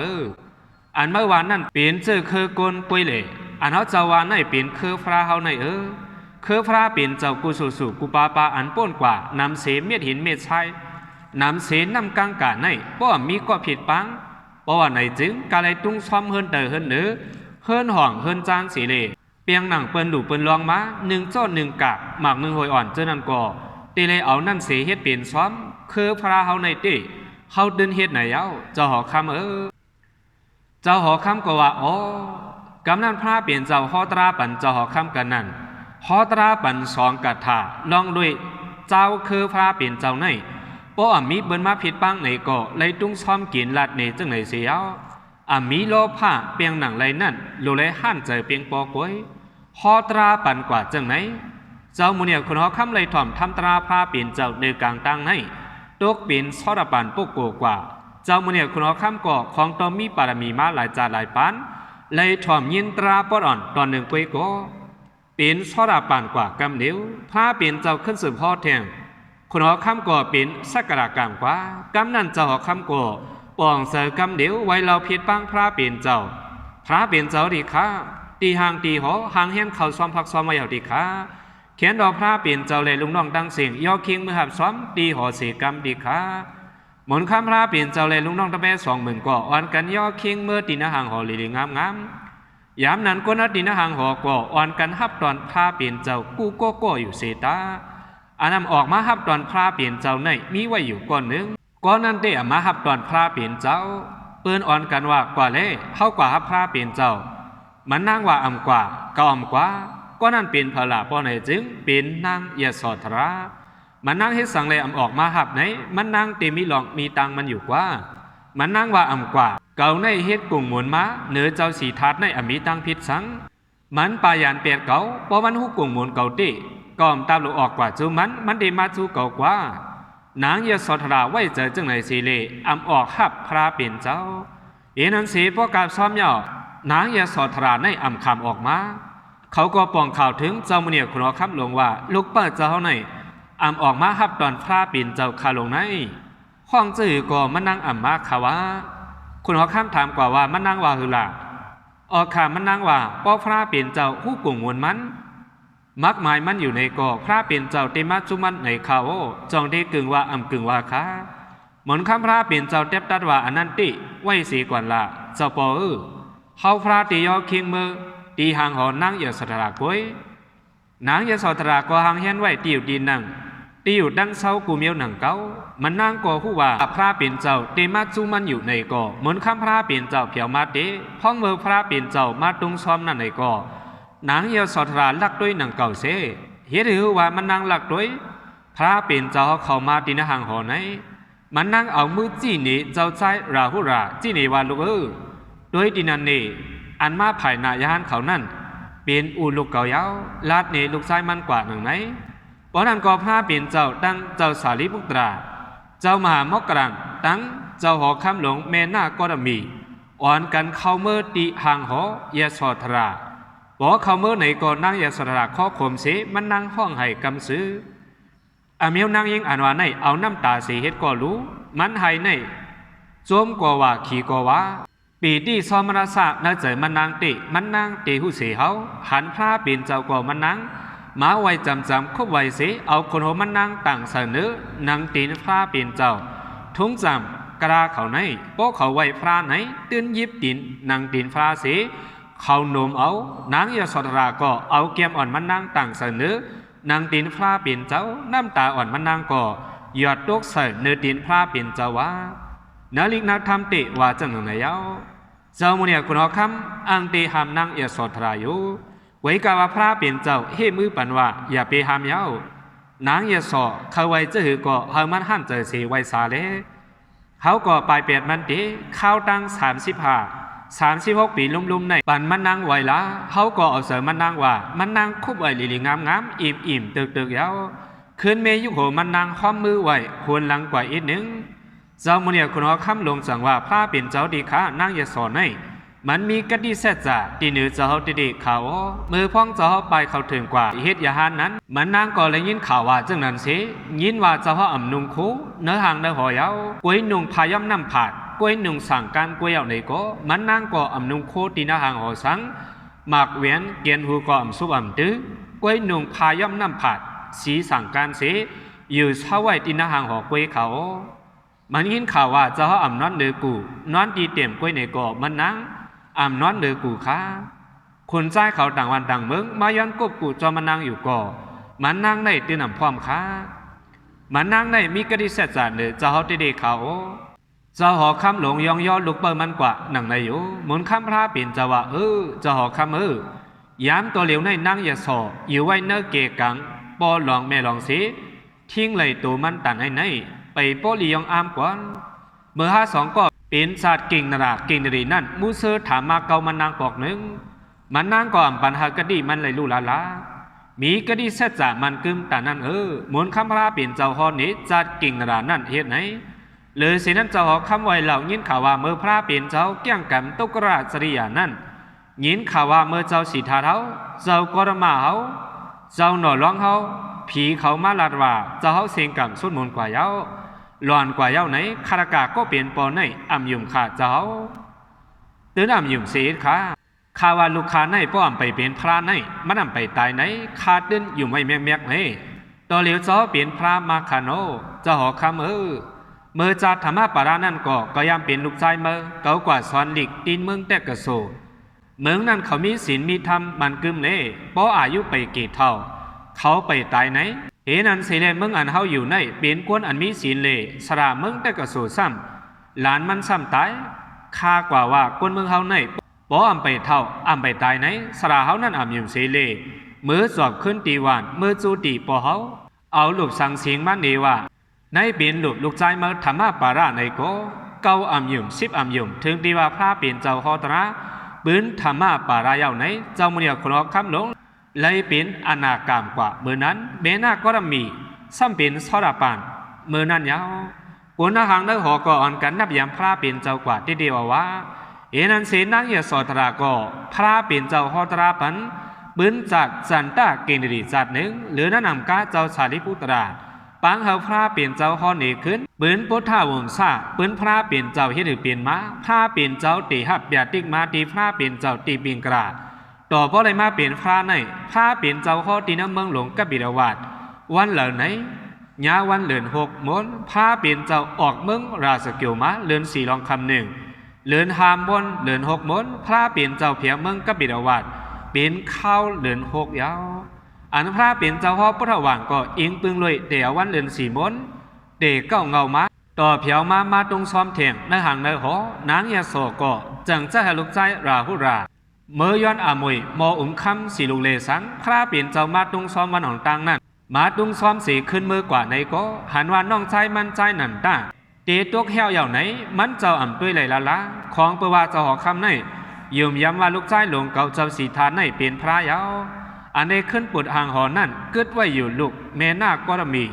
อันเมื่อวานนั้นเป็นจื้อคือกวนกวยเลยอันเฮาเจ้าว่าในเป็นคือพระเฮาในคือพระเป็นเจ้ากุสุกุปาปาอันป้นกว่านำเสเม็ดหินเม็ดชัยนำเสนำกางกาในเพราะมีก็ผิดปังเพราะว่าในจึงกาเลยตุ้งซ้อมเฮินเตอเฮินเนื้อเฮินห่องเฮินจานสีเลเปียงหนังเปิ้นหลูเปิ้นลองมา1 โจ้1 กากหมาก1 หอยอ่อนเจ้านั่นก็ตีเลยเอานั่นเสเฮ็ดเป็นซ้อมคือพระเฮาในติเฮาดึนเฮ็ดไหนเย้าเจ้าหอคำเจ้าหอคำก็ว่ากำนันพระเปลี่ยนเจ้าฮอตราปันเจ้าหอคำกันนั่นฮอตราปัน2 กะถาลองด้วยเจ้าคือพระเปลี่ยนเจ้าในเพราะมีเบิ้นมาผิดปังในก็เลยตุ้งซ้อมกินลัดในจังไหนเสียวมีโลภะเปียงหนังไรนั่นโลเลยหั่นใจเปียงปอกวยฮอตราปันกว่าจังไหนเจ้ามุเนี่ยคนฮอคำเลยถ่อมทำตราพระเปลี่ยนเจ้าในกลางตั้งในตกเป็นซอดปันปกโกกว่าเจ้ามุเนี่ยคนฮอคำก่อของตอมีปารมีมาหลายจาหลายปันเลยถ่อมยินตราปอดอ่อนตอน1 กวยก็เป็นซอดปันกว่ากำเดียวพระเปลี่ยนเจ้าขึ้นสืบพ่อแทงคนหอคำก่อเป็นสักการะกรรมกว่ากำนั่นเจ้าหอคำก่อปองเสือกำเดียวไว้เราผิดปังพระเปลี่ยนเจ้าดีค่ะตีหางตีหอหางเฮียนเขาซ้อมพักซ้อมมาอย่างดีค่ะเขียนดอกพระเปลี่ยนเจ้าเลยลุงน้องดังเสียงย่อคิงมือหับซ้อมตีหอเสียกรรมดีค่ะหมุนข้ามพระเปลี่ยนเจ้าเลยลุงน้องตะแม่20,000ก่ออ่อนกันย่อคิงเมื่อตีนหางหอลีงามยามนั้นก็นัดตีนหางหอก่ออ่อนกันฮับตอนพระเปลี่ยนเจ้ากู้ก็อยู่เสตาอันนำออกมาฮับตอนพระเปลี่ยนเจ้าในมีไว้อยู่ก้อนหนึ่งก้อนนั้นได้มาฮับตอนพระเปลี่ยนเจ้าเปิ้นอ่อนกันว่ากว่าเล่เข้ากว่าฮับพระเปลี่ยนเจ้ามันนั่งว่าอ่ำกว่าก็อ่ำกว่าก้อนนั้นเป็นพลาป้อในจึงเป็นนางยโสธรามันนั่งเฮ็ดสังเลยอ่ำออกมาฮับไหนมันนั่งเตมีหลองมีตังมันอยู่กว่ามันนั่งว่าอ่ำกว่าเก่าในเฮ็ดกุ่งหมุนมาเหนือเจ้าสีทัดในมีตังพิษสังมันปายานเปียดเก่าเพราะมันหุกกุ่งหมุนเก่าติก่อมตามลูกออกกว่าจูมันได้มาจูเก่ากว่านางยโสธราไว้เจอจังไหนสีเลอำออกหับพระเปลี่ยนเจ้านั้นสีพวกกาบซ้อมย่อนางยโสธราในอำคำออกมาเขาก็ปองข่าวถึงเจ้ามุนีคุณหอคำลงว่าลูกเปิดเจ้าในอำออกมาหับตอนพระเปลี่ยนเจ้าคาลงในห้องจื่อก็มันนั่งอำมาขาวะคุณหอคำถามกว่าว่ามันนั่งว่าหือล่ะออกข่ามันนั่งว่าป้อพระเปลี่ยนเจ้าหู้กุ่งมวลมันมักหมายมันอยู่ในก่อพระเปลี่ยนเจ้าเตมาจุมันในเขาจองได้กึ่งว่ากึ่งว่าค่ะหมอนคำพระเปลี่ยนเจ้าเต็บตัดว่าอนันติไว้สีก่อนละเจ้าปอเฮาพระตียอคิงมือตีหางหอนางยโสธรากวยนางยโสธราก็หางเฮียนไว้ตีอยู่ดีนังตีอยู่ดังเศร้ากูเมียวหนังเก้ามันนางก่อผู้ว่าพระเปลี่ยนเจ้าเตมาจุมันอยู่ในก่อหมอนคำพระเปลี่ยนเจ้าเผียวมาเตพ้องมือพระเปลี่ยนเจ้ามาตุงซ้อมนั่นในก่อนางยโสธราลักด้วยหนังเก่าเสเฮ็ดหือว่ามันนางลักด้วยพระเป็นเจ้าเข้ามาตีนหางหอไหนมันนางเอามือจี้นี่เจ้าใจราหุราจี้นี่ว่าลูกด้วยตีนันนี่อันมาภายนายานเขานั่นเป็นอูลูกเก่ายาวลาดนี่ลูกชายมันกว่าหนึ่งไหนเพราะนั้นก็พระเป็นเจ้าตั้งเจ้าสารีบุตราเจ้ามหามกรันตั้งเจ้าหอคำหลงแม่นากรมีอ่อนกันเข้าเมื่อตีหางหอยโสธราบอกเขาเมื่อไหนก่อนนั่งยาสระข้อข่มเสมันนั่งห้องให้กำซื้อ อาเมียวนางยิงอันว่าในเอาน้ำตาเสียเฮ็ดก็รู้มันให้ในโจมกว่าขี่กว่าปีที่ซอมราษะน่าเจอมันนางติมันนางตีหูเสียเขาหันพระเป็นเจ้ากว่ามันนางมาไว้จำคบไว้เสียเอาคนหัวมันนางต่างเสนอนางตีนพระเป็นเจ้าทุ่งจำกระเขาในโป๊เขาไว้พระไหนตื่นยิบตีนนางตีนพระเสียเขาโนมเอานางยาสดราก็เอาเกียมอ่อนมันนางต่างเสนอนางตีนพระเป็นเจ้าน้ำตาอ่อนมันนางก็หยอดตกใส่เนื้อตีนพระเป็นเจ้าว่านาลิกนักทำติว่าจังหนึ่งไหนเอาเจ้ามุนีคุณหอคำอังตีหามนางยาสดราอยู่ไว้กาว่าพระเป็นเจ้าเฮมือปันว่าอย่าไปหามเย้านางยาสอเขาไว้จะหือก็เฮามันหันเจอสีไว้ซาเลเขาก็ไปเปียดมันตีข้าวตั้ง36 ปีลุ่มๆในปันมันนางไว้ละเขาก็เอาเสริมมันนางว่ามันนางคุบไว้ลีงามอิ่มตึกเย้าคืนเมยุโหมันนางห้อมมือไว้ควรหลังกว่าอีกหนึ่งเจ้ามุนีคุณหอคำลงสั่งว่าพระเป็นเจ้าดีข้านางยาสอนในมันมีกติเสจจ่าตีเหนือเจ้าดีเขามือพ้องเจ้าไปเขาถึงกว่าเฮ็ดยาหานนั้นมันนางก็เลยยินข่าวว่าจังนั้นเสยินว่าเจ้าอ่ำนุงคูเนื้อหางเนื้อหอยเอากวยนุงพาย่ำน้ำผาดกวยนุงสั่งการกวยเอาในก็มันนางก็อ่ำนุงโคตีเนื้อหางหอสังหมากเวียนเกียนหูก็อ่ำซุบอ่ำตื้อกวยนุงพาย่ำน้ำผาดสีสั่งการเสอยู่เช้าไว้ตีเนื้อหางหอกวยเขามันยินข่าวว่าเจ้าอ่ำนอนเดือกูนอนดีเต็มกวยในก็มันนางอำนอนเดือกูค้าคนใจเขาต่างวันต่างเมืองมาย้อนกบกูจอมันนางอยู่ก่อมันนางในตื่นนำพร้อมค้ามันนางในมีกระดิษฐ์จานเดือเจ้าเขาตีเด็กเขาเจ้าหอคำหลงยองย่อลุกเปิดมันกว่าหนังในอยู่หมุนคำพระเปลี่ยนเจ้าว่าเจ้าหอคำย้ำตัวเหลียวในนั่งอย่าสออยู่ไว้เนื้อเกกังปอหลองแม่หลองสีทิ้งเลยตัวมันตันให้ในไปปอลียองอามกวนเมื่อ52ก็เป็นศาสตร์กิ่งนรากิ่งนรีนั่นมูเซอร์ถามมาเกามันนางปอกหนึ่งมันนางก่อนปัญหากระดีมันเลยลู่ลามีกระดีเสจ่ามันกึมแต่นั่นหมุนคำพระเปลี่ยนเจ้าฮอนี้ศาสตร์กิ่งนรานั่นเหตุไหนเลยสินั้นเจ้าหอคำไว้เหล่ายินข่าวว่าเมื่อพระเปลี่ยนเจ้าเกี่ยงกันตุกราชริยานั่นยินข่าวว่าเมื่อเจ้าสีทาเท้าเจ้ากรมาเขาเจ้าหน่อร้องเขาผีเขามาลาดว่าเจ้าเขาเสียงกำสุดมนกว่าเย้าหลอนกว่าเย้าไหนคารากาก็เปลี่ยนปอในอ่ำยุ่มขาเจ้าตื่นอ่ำยุ่มเสียขาข่าวว่าลูกค้าในป้อมไปเปลี่ยนพระในมันอ่ำไปตายไหนขาดเดินอยู่ไม่แมกเลยต่อเหลียวเจ้าเปลี่ยนพระมาคาโนเจ้าหอคำเมื่อจัดธรรมะปารานั่นก็ยามเป็นลูกชายเมื่อเก่ากว่าสอนหลีกตีนเมืองแต่กระโซเมืองนั้นเขามีศีลมีธรรมมันกึมเล่ป้ออายุไปกี่เท่าเขาไปตายไหนเห็นอันเสเลเมืองอันเฮาอยู่ในเป็นกวนอันมีศีลเล่สระเมืองแต่กระโซซ้ำหลานมันซ้ำตายค่ากว่าว่ากวนเมืองเฮาในป้ออำไปเท่าอำไปตายไหนสระเฮานั่นอำอยู่เสเลมือสอบขึ้นตีหวานมือจูตีป้อเฮาเอาลูกสังเสียงมันเนว่าในเป็นลูกใจมาธรรมะปาราในก็เก้าอ่ำยุ่ม10อ่ำยุ่มถึงที่ว่าพระเป็นเจ้าฮอตระปืนธรรมะปาราเย้าไหนเจ้ามุนีคนคำหลงเลยเป็นอนาคามกว่าเมื่อนั้นเบนาก็มีซ้ำเป็นสระปานเมื่อนั้นยาวกุนหางเนื้อหอก็อ่อนกันนับยามพระเป็นเจ้ากว่าที่เดียวว่าเอนันเสนังยาสอตราก็พระเป็นเจ้าฮอตระปันปืนจากจันตาเกณฑ์จัดหนึ่งหรือนั่นนำกาเจ้าสารีปุตราปังเฮาพระเปลี่ยนเจ้าฮอนี่ขึ้นปืนพุทธาวงศาปืนพระเปลี่ยนเจ้าเฮ็ดหรือเปลี่ยนมาพระเปลี่ยนเจ้าตีหับเบียติกมาตีพระเปลี่ยนเจ้าตีปิงกราต่อเพราะอะไรมาเปลี่ยนพระในพระเปลี่ยนเจ้าฮอตีน้ำเมืองหลวงกับบิดาวาดวันเหล่าไหนยาวันเหลือน6ม้วนพระเปลี่ยนเจ้าออกเมืองราชเกียวมาเหลือน4รองคำหนึ่งเหลือนหามบนเหลือน6ม้วนพระเปลี่ยนเจ้าเพียงเมืองกับบิดาวาดเป็นข้าวเหลือน6ยาวอันพระเปลี่ยนเจ้าฮอพุทธวังก็อิงปึงเลยเดี๋ยววันเดือน4ม้วนเด็กเก้าเงามาต่อเพียวมาตรงซ้อมเถียงในห่างในหอนางยาโสก็จังจะให้ลูกใจราหุราเมื่อย้อนอามวยมอคำสีลูกเลสังพระเปลี่ยนเจ้ามาตรงซ้อมวันของตังนั้นมาตรงซ้อมสีขึ้นมือกว่าในก็หันว่าน้องใจมันใจนั่นตาเตตกเหี่ยวเหย่าไหนมันเจ้าอ่ำด้วยไหลละของเปว่าเจ้าหอคำในยืมย้ำว่าลูกใจหลวงเก่าเจ้าสีทานในเป็นพระยาวอันในขึ้นปุดห่างหอนั่นกึดไว้อยู่ลูกแม่นาก็มี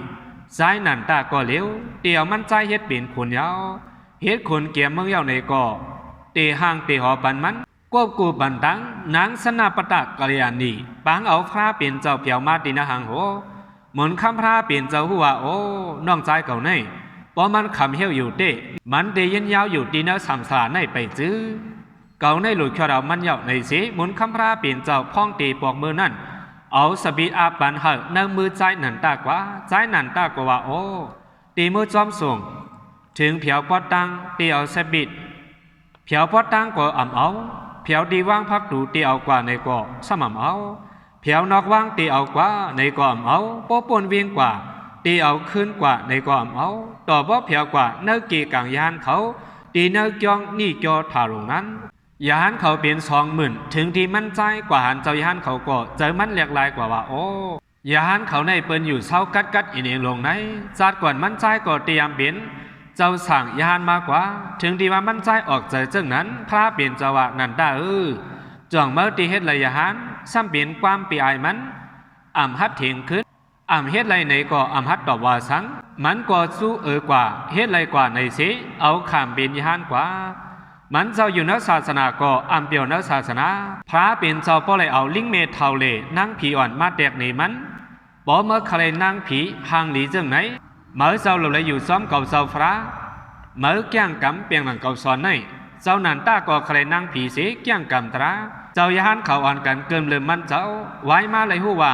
ใจนั่นตาก็เลี้ยวเตี่ยวมันใจเฮ็ดเป็นขุนยาวเฮ็ดขุนเกี่ยมเมืองเย้าในก็เตห่างเตหอปันมันควบกูบันตังนางสนาปตะกัลยาณีปังเอาพระเป็นเจ้าเพียวมาตินะหังโห หมุนคำพระเปลี่ยนเจ้าหัวโอ้น้องใจเก่าในพอมันคำเหี้ยวอยู่เต้มันเดยันยาวอยู่ดีเนื้อสามสาในไปจื้อเก่าในหลุดขเรามันเหยาในสีหมุนคำพระเปลี่ยนเจ้าพ้องตีปอกมือนั่นเอาสบีอาปันเหอะนั่งมือใจหนันตากว่าใจหนันตากว่าโอ้ตีมือจอมส่งถึงเผียวปอดตังตีเอาสบิดเผียวปอดตังกว่าอ่ำเอาเผียวดีว่างพักดูตีเอากว่าในก่อสม่ำเอาเผียวนอกว่างตีเอากว่าในก่ออ่ำเอาโป๊ปนเวียงกว่าตีเอาขึ้นกว่าในก่ออ่ำเอาต่อบ่เผียวกว่าเนื้อกีกังยานเขาตีเนื้อจองนี่จอถาลงนั้นยานเขาเปลี่ยน20,000ถึงที่มั่นใจกว่าหันเจ้ายานเขาก็เจอมันเรียกลายกว่าว่าโอ้ยานเขาในเปิ้นอยู่เศร้ากัดอินเองลงไหนจัดก่อนมั่นใจก็เตรียมเปลี่ยนเจ้าสั่งยานมากกว่าถึงที่ว่ามั่นใจออกเจอจึงนั้นพระเปลี่ยนเจ้าว่านั่นได้จ่องเมื่อตีเฮ็ดไรยานซ้ำเปลี่ยนความปีไอมันอ่ำฮัดเถียงขึ้นอ่ำเฮ็ดไรในก็อ่ำฮัดตอบว่าสังมันก็สู้กว่าเฮ็ดไรกว่าในสิเอาขามเปลี่ยนยานกว่ามันเจ้าอยู่นักศาสนาก็อ่ำเปียวนักศาสนาพระเป็นเจ้าป้อเลยเอาลิงเมทเทาเลนั่งผีอ่อนมาแตกในมันบ่เมื่อใครนั่งผีห่างหลีจึงไหนเมื่อเจ้าเราเลยอยู่ซ้อมเก่าเจ้าพระเมื่อแก้งกำเปียงหลังเก่าสอนในเจ้านันตาก็ใครนั่งผีเสียแก้งกำตราเจ้ายานเขาอ่อนกันเกินเลยมันเจ้าไว้มาเลยหัวว่า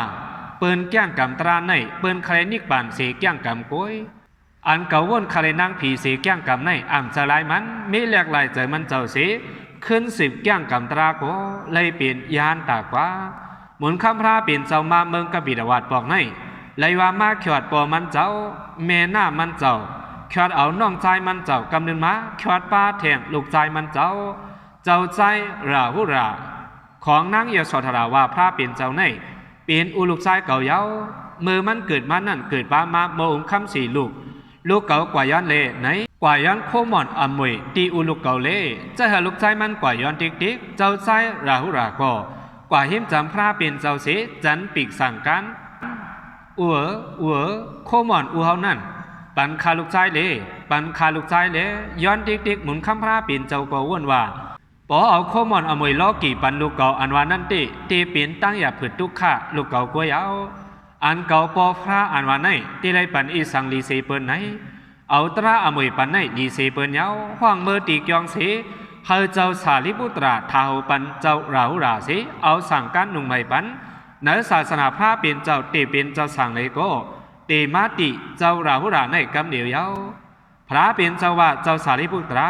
เปิ้นแก้งกำตราในเปิ้นใครนิกบานเสียแก้งกำก้อยอันเก่าวนใครนั่งผีเสียแก้งกำในอ่ำจะลายมันไม่แหลกลายใจมันเจ้าเสียขึ้น10แก้งกำตราก็เลยเปลี่ยนยานตากว่าหมุนคำพระเปลี่ยนเจ้ามาเมืองกบิดาวัดบอกในเลยว่ามาขวดปอมันเจ้าแม่หน้ามันเจ้าขวดเอาน้องใจมันเจ้ากำเนินมาขวดป้าแทงลูกใจมันเจ้าเจ้าใจราหุราของนางเยโสธราว่าพระเปลี่ยนเจ้าในเปลี่ยนอุลูกใจเก่าเย้ามือมันเกิดมานั่นเกิดป้ามาโมงคำสี่ลูกเก่ากว่าย้อนเล่ไหนกว่าย้อนโคมอนอมวยตีอุลูกเก่าเล่จะหาลูกใจมันกว่าย้อนติ๊กเจ้าใจราหุราก็กว่าหิมจำพระเปลี่ยนเจ้าเสจันปีกสั่งกันโคมอนเฮานั่นปันคาลูกใจเล่ปันคาลูกใจเล่ย้อนติ๊กหมุนคำพระเปลี่ยนเจ้าก็ว่นว่าปอเอาโคมอนอมวยล้อกี่ปันลูกเก่าอันวานั่นตีเปลี่ยนตั้งอย่าผืดทุกข้าลูกเก่ากวยเอาอันเก่าปอพระอันวานไหนที่ไรปันอีสังลีเซเปิลไหนเอาตราอมวยปันไหนลีเซเปิลเย้าห่วงเมื่อตีกยองเสเฮาเจ้าสาลิบุตราทาหูปันเจ้าราหุราเสเอาสั่งการนุ่งไม่ปันเนื้อศาสนาพระเป็นเจ้าตีเป็นเจ้าสั่งเลยก็ตีมาติเจ้าราหุราในกำเดียวเย้าพระเป็นเจ้าว่าเจ้าสาลิบุตรา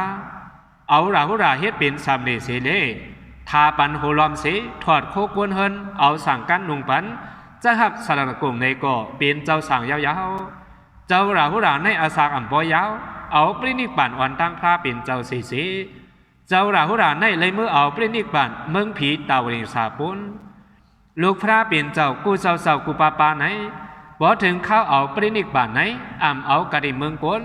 เอาราหุราเฮ็ดเป็นสามเลเสเลทาปันโหลอมเสถอดโคกวนเฮินเอาสั่งการนุ่งปันจะหับสารกงในก็เป็นเจ้าสั่งยาวๆเจ้าราหุราในอาสาอัมปอยาวเอาปรินิกปันวันตั้งพระเป็นเจ้าสีเจ้าราหุราในเลยเมื่อเอาปรินิกปันเมืองผีตาวริงสาปุนลูกพระเป็นเจ้ากูเจ้ากูปาไหนบ่ถึงเข้าเอาปรินิกปันไหนอ่ำเอากระดิเมืองกวน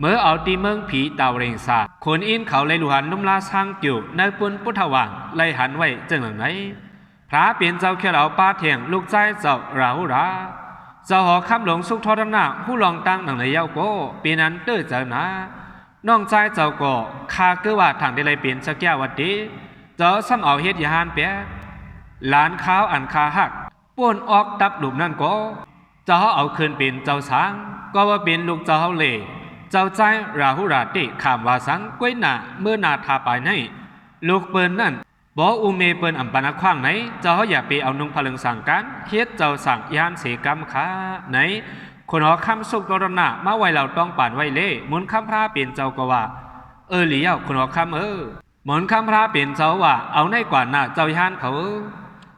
เมื่อเอาตีเมืองผีตาวริงสาคนอินเขาเลยหลุหันนุ่มลาสร้างอยู่ในปุนพุทธวังเลยหันไว้จังหลังไหนพระเปลี่ยนเจ้าเขียวเอาป้าเถียงลูกใจเจ้าราหุราเจ้าหอคำหลงสุขทอดหน้าผู้ลองตั้งหนังในเย้าโกปีนั้นตื้อเจ้านะน้องใจเจ้าก็คาเกือว่าทางได้เลยเปลี่ยนสักแก้ววัดดีเจ้าซ้ำเอาเฮ็ดยานเปียหลานข้าวอันคาหักป่วนออกตับหลุมนั่นก็เจ้าเอาคืนเป็นเจ้าสางก็ว่าเป็นลูกเจ้าเฮาเล่เจ้าใจราหุราติขามว่าสังก้วยหน้าเมื่อนาทาไปในลูกเปิ้นนั่นบ่อุเมเปิ้นอัมปานักขว้างไหนเจ้าอย่าไปเอานุ่งพลังสั่งการเฮ็ดเจ้าสั่งยานเสกรรมขาไหนคนหอคำสุกตรณะมาไว้เราต้องป่านไว้เล่หมุนคำพระเปลี่ยนเจ้าก็ว่าเหลียวคนหอคำหมุนคำพระเปลี่ยนเจ้าว่าเอาในกว่าหน้าเจ้ายานเขา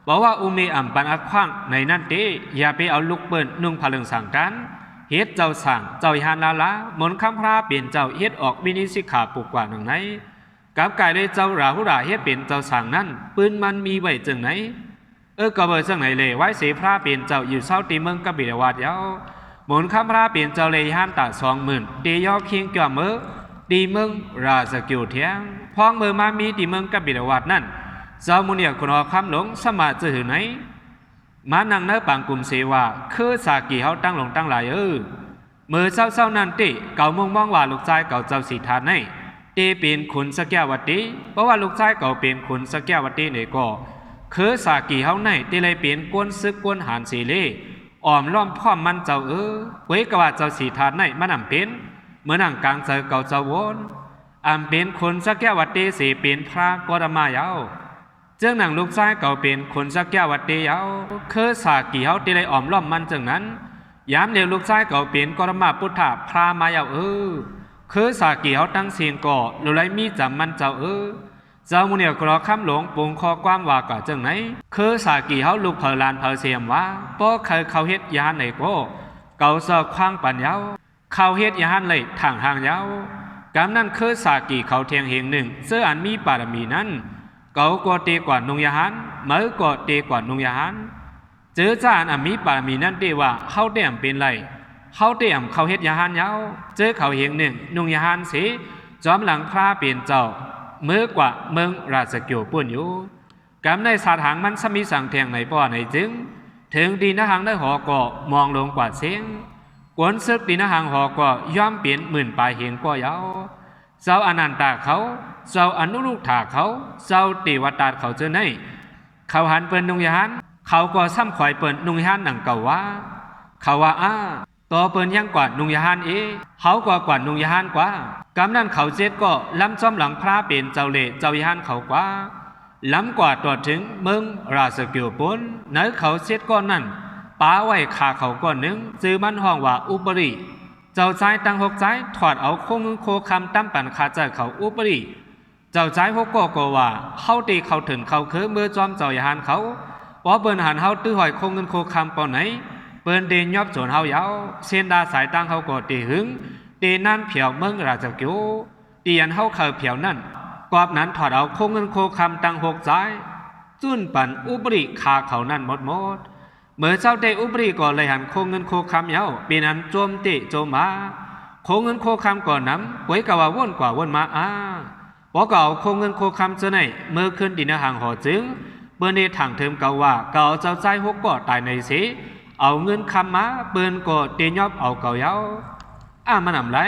บอกว่าอุเมอัมปานักขว้างในนั่นเด้อย่าไปเอาลูกเปิ้นนุ่งพลังสั่งการเฮ็ดเจ้าสั่งเจ้ายานละหมุนคำพระเปลี่ยนเจ้าเฮ็ดออกมินิสิกขาปุกกว่าหนึ่งไหนกับกายเลยเจ้าราหุราเฮ็ดเป็นเจ้าสั่งนั้นปืนมันมีไว้จังไหนก็เบอร์จังไหนเลยไว้เสพระเป็นเจ้าอยู่เศร้าตีเมืองกบิดาวัดยาวหมุนคำพระเป็นเจ้าเลยห้านตา20,000ตียอเคียงเกี่ยวมือตีเมืองราสกิวเทียงพ้องมือมามีตีเมืองกบิดาวัดนั่นเจ้ามุนีคนหอคำหลงสมาจะหือไหนมานั่งเนื้อปังกลุ่มเสว่าคือสากีเขาตั้งหลงตั้งหลายมือเศร้านั่นติเก่ามองว่าลูกชายเก่าเจ้าสีทานในตีเป็นขุนสแก้ววัดดีเพราะว่าลูกชายเก่าเป็นขุนสแก้ววัดดีเนี่ยก็คือสากีเขาในตีเลยเป็นกวนซึกกวนหานสีเล่อ ออมล้อมพร้อมมันเจ้าไว้กว่าเจ้าสีทานในมันอำเป็นเมื่อนั่งกลางเจอเก่าเจ้าวนอำเป็นคนสักแก้วัดเตสีเป็นพระกรมายาวเจ้าหนังลูกชายเก่าเป็นคนสักแก้วัดเตยาวคือสากีเฮาที่ได้ออมล้อมมันจังนั้นยามเดียวลูกชายเก่าเป็นกรมาพุทธะพระมายาวคือสากีเฮาตั้งเสียงก่อลุไลมีจำมันเจ้าเจ้ามุเนียกรอคำหลวงปงคอความว่าก่อจังไหนคือสากีเฮาลูกเผลานเผลเสียมว่าป้อเคยเขาเฮ็ดยาไหนก็เก่าเสอคว้างปัญญาเขาเฮ็ดยาไหนทางห่างยาวกำนั้นคือสากีเขาเทียงเฮงหนึ่งเสื้ออันมีบารมีนั้นเก่าก็เตกว่านุงยาหันเมื่อก็เตกว่านุงยาหันเจอจานอันมีบารมีนั้นเตว่าเขาเตรียมเป็นไรเขาเตรียมเขาเฮ็ดยาหันยาวเจอเขาเฮงหนึ่งนุงยาหันเสจอมหลังพระเปลี่ยนเจ้าเมื่อกว่าเมืองราชกิจปุ่นอยู่กำในสาถางมันสมีสั่งแทงในป่อในจึงถึงดีนะหังได้หอก็มองลงกว่าเสียงกวนซึกดีนะหังหอก็ย่อมเปลี่ยนหมื่นปลายเห็นก็ยาวเจ้าอนันตาเขาเจ้าอนุรุกถาเขาเจ้าติวตาเขาเจอในเขาหันเปิ้นนุงยานเขาก็ซ้ำข่อยเปิ้นนุงยานหนังเก่าว่าเขาว่าต่อเปิ้นยังกว่านุงยานเขากว่านุงยานกว่ากำนั้นเขาเจ็ดก็ล้ำจอมหลังพระเป็นเจ้าเล่เจ้ายานเขากว่าล้ำกว่าตัวถึงเมืองราชกิจปุ่นในเขาเจ็ดก้อนนั้นป้าไว้ขาเขาก้อนหนึ่งซื้อมันห้องว่าอุปริเจ้าใจตั้งหกใจถอดเอาโคงโคคำตั้มปันขาใจเขาอุปริเจ้าใจหกก็ว่าเขาตีเขาถึงเขาคือเมื่อจอมเจ้ายานเขาเพราะเปิ้นหันเขาตื้อหอยโคงเงินโคคำปอนไหนเปิ้นเดินยอบโจนเฮายาวเส้นดาสายตั้งเขาก็ตีหึงตีนั่นเผียวเมืองราชกิจตีอันเฮาเคยเผียวนั่นกอบนั้นถอดเอาโคงเงินโคคำตั้งหกใจจุ้นปันอุปริขาเขานั่นหมดเมื่อเจ้าเตอุปริก็เลยหันโคงเงินโคคำยาวปีนั้นโจมติโจมมาโคงเงินโคคำก่อนน้ำไว้กว่าว่นกว่าว่นมาพอเก่าโคงเงินโคคำเจอในเมื่อขึ้นดินห่างหอจึงเปิ้นได้ถังเทิมเก่าว่าเก่าเจ้าใจหกก็ตายในสิเอาเงินคำมาเปิ้นก็เตยอบเอาเก่ายาวมันนำไร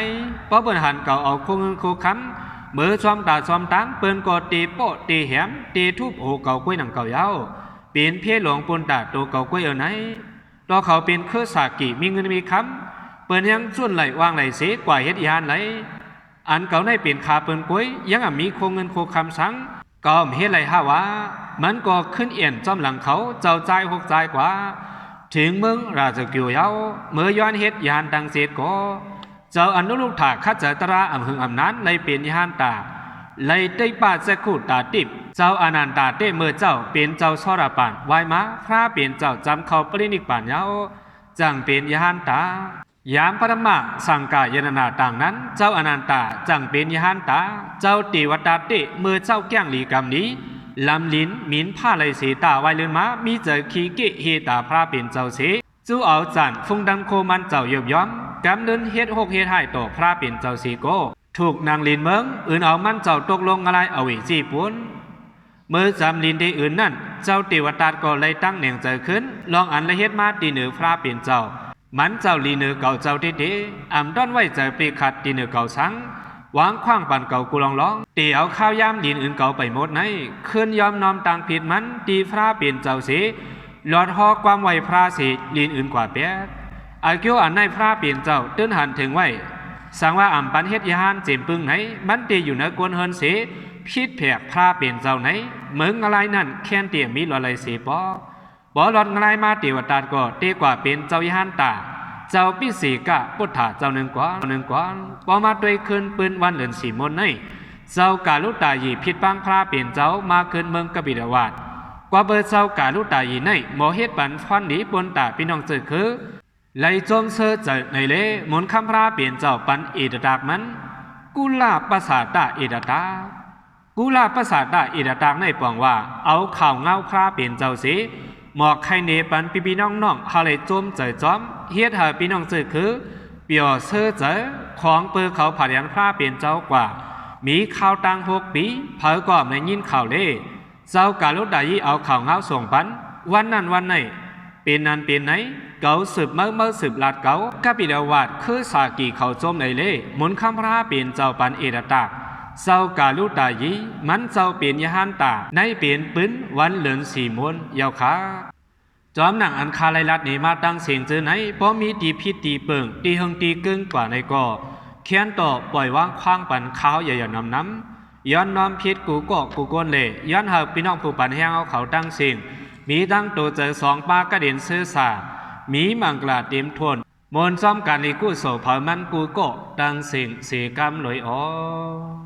เพราะเปิ้นหันเก่าเอาโคงเงินโคคำเมื่อซ้อมตาซ้อมตั้งเปิ้นก็ตีโปตีแหมตีทุบโอเก่ากุ้ยหนังเก่ายาวเป็นเพี้ยหลวงปนตาตัวเก่ากุ้ยไหนตัวเขาเป็นคือสากิมีเงินมีคำเปิ้นยังส่วนไหลวางไหลเสียกว่าเฮ็ดยานไหลอันเก่าในเปลี่ยนคาเปิ้นกุ้ยยังมีโคงเงินโคคำสังก็เฮ็ดไหลฮาวะมันก็ขึ้นเอียนจอมหลังเขาเจ้าใจหกใจกว่าถึงเมืองราชกิจยาวเมื่อย้อนเฮ็ดยานดังเสร็จก็เจ้าอนุรุกถาคัดเจตราอำหึงอำนั้นเลยเป็นยานตาเลยได้ปาดสกุตาติบเจ้าอนันตาเตเมื่อเจ้าเป็นเจ้าสรปานวายมาพระเป็นเจ้าจำเขาปรินิพพานยาวจังเป็นยานตายามปรมาสังกายนนาต่างนั้นเจ้าอนันตาจังเป็นยานตาเจ้าติวตาเตเมื่อเจ้าแก้งหลีกรรมนี้ลำลิ้นมินผ้าไหลสีตาไวเลือนมามีเจอขีเกเฮตาพระเป็นเจ้าเสจูเอาจันฟงดังโคมันเจ้าเยียบย้อมกำเดินเฮ็ดหกเฮ็ดให้ต่อพระเป็นเจ้าสีโกถูกนางลินเมืองอื่นเอามันเจ้าตกลงอะไรเอาไว้จีปุนเมื่อจำลินได้อื่นนั่นเจ้าติวตาก็เลยตั้งเหน่งเจอขึ้นลองอันละเฮ็ดมาตีเหนือพระเป็นเจ้ามันเจ้าลีเหนือเก่าเจ้าเด็ดอ่ำต้นไว้เจอปีขัดตีเหนือเก่าสังวางขว้างปันเก่ากูลองร้องตีเอาข้าวยามดินอื่นเก่าไปหมดไหนขึ้นยอมนอมต่างผิดมันตีพระเป็นเจ้าเสียหลอดหอความไวพระเสียลินอื่นกว่าเปียกอาเกี่ยวอันในพระเป็นเจ้าตื้นหันถึงไว้สังว่าอ่ำปันเฮ็ดยานเจ็มปึงไหนมันตีอยู่ในกวนเฮินเสียพิษแผกพระเป็นเจ้าไหนเมืองอะไรนั่นแค้นเตี่ยมีหลอดไรเสียปอบ่หลอดอะไรมาติวตาก็เตกว่าเป็นเจ้ายานตาเจ้าปิสีกะพุทธาเจ้าหนึ่งกว่าพอมาด้วยคืนปืนวันเหลือนสีมนในเจ้ากาลุตายีผิดปังพระเปลี่ยนเจ้ามาคืนเมืองกบิดาวาดกว่าเบอร์เจ้ากาลุตายีในหมอเฮ็ดปันฟันหนีปนตาพี่น้องเจอคือไล่โจมเสือเจอในเล่หมุนคำพระเปลี่ยนเจ้าปันเอดดากมันกุลาภาษาตาเอดตากุลาภาษาตาเอดตากในปองว่าเอาข่าวเงาพระเปลี่ยนเจ้าสิหมอกไข่เนปันพี่น้องๆเฮาเลยโจมเจอจอมเฮ็ดให้พี่น้องเจอคือเปียวเสือเจอของเปือเขาผ่านยันพระเปลี่ยนเจ้ากว่ามีข่าวตัง6 ปีเผอก็ไม่ยินข่าวเล่เจ้ากาลุดายีเอาข่าวเงาส่งปันวันนั้นวันไหนเป็นนั้นเป็นไหนเก่าสืบเมื่อสืบลาดเก่ากบิดาวาดคือสากีเขาโจมในเล่หมุนคำพระเปลี่ยนเจ้าปันเอดตากเจ้ากาลุดายีมันเจ้าเปลี่ยนยานตาในเปลี่ยนปืนวันเหลือนสีมวนยาวขาจ จอมหนังอันคาไลลัดนี้มาตั้งเสียงเจอไหนเพราะมีตีพิษตีเปิงตีหึงตีกึ่งกว่าในก่อเขียนต่อปล่อยวางคว้างปันข้าวอย่าน้ำย้อนน้อมพิษกูก็กูก้นเล่ย้อนหากพี่น้องผู้ปันแห้งเอาเขาตั้งเสียงมีตั้งตัวเจอสองปากระเด็นเสื้อสามีมังกลาเต็มทนมนซ้อมการลีกู้โสเผามันกูก็ตั้งเสียงเสียกรรมลอยอ๋อ